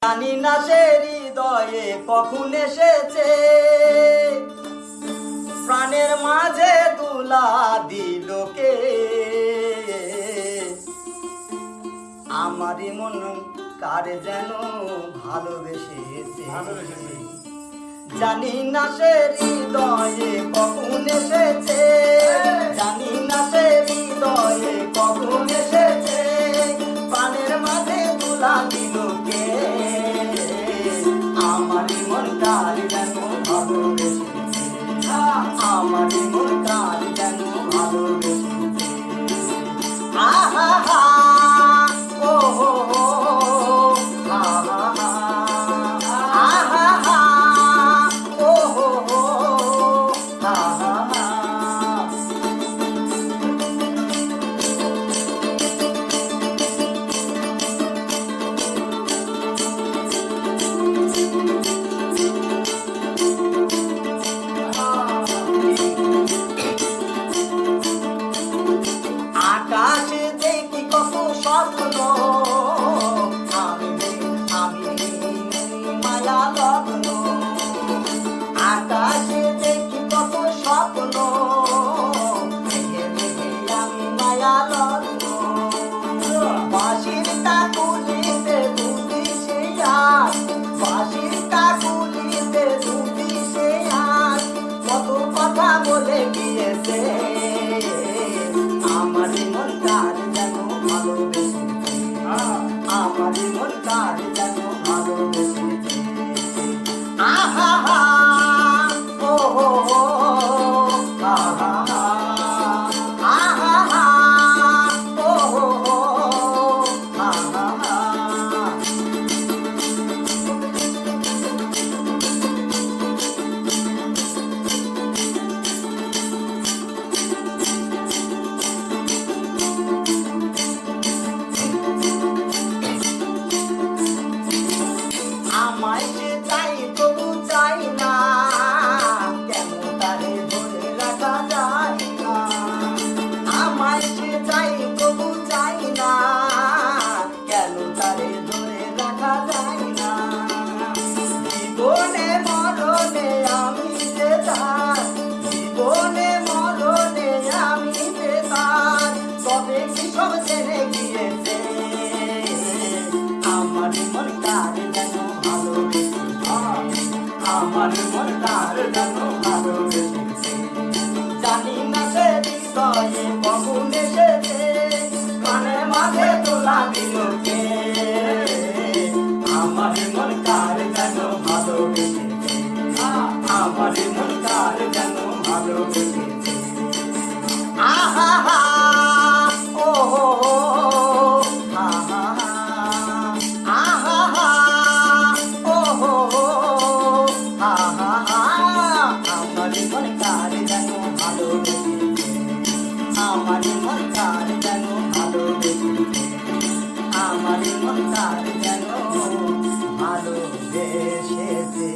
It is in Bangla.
জানি না সে হৃদয়ে কখন এসেছে, প্রাণের মাঝে দুলা দিল কে। আমারই মন কার যেন ভালোবেসেছে, জানি না সে হৃদয়ে কখন এসেছে, জানি না সে হৃদয়ে কখন এসেছে, প্রাণের মাঝে দুলা দিল কে। আমারই মন কার যেন ভালোবেসেছে, আমারই মন কার যেন ভালোবেসেছে। আহা হা ও হো হো, আহা হা আহা হা ও হো হো, আহা হা। আকাশে দেখি কত স্বপ্ন, আমি মায়া লগ্ন। আকাশে দেখি কত স্বপ্ন, আমি মায়া লগ্ন। বাঁশির কাকুলিতে দুটি সে আজ, বাঁশির কাকুলিতে দুটি সে আজ, কত কথা বলে গিয়েছে। আমারই মন কার যেন ভালোবেসেছে, আমারই মন কার যেন ভালোবেসেছে। আহা হা ও হো হো, আহা হা আহা হা ও হো হো, আহা হা। আমায় সে চাই তবু চাই না, কেন তারে ধরে রাখা যায় না। আমায় সে চাই তবু চাই না, কেন তারে ধরে রাখা যায় না। জীবনে মরণে আমি যে তার, জীবনে মরণে আমি যে তার, তবে কি সব জেনে গিয়েছে। আমার মন কার যেন ভালোবেসেছে, আমার মন কার যেন ভালোবেসেছে। জানি না সে হৃদয়ে কখন এসেছে, প্রাণের মাঝে তোলা দিল কে। আমার মন কার যেন ভালোবেসেছে, আমার মন কার যেন ভালোবেসেছে। আহা হা ও হো হো, আহা হা আহা হা ও হো হো, আহা হা। আমারই মন কার যেন ভালোবেসেছে, আমারই মন কার যেন ভালোবেসেছে, আমারই মন কার যেন ভালোবেসেছে।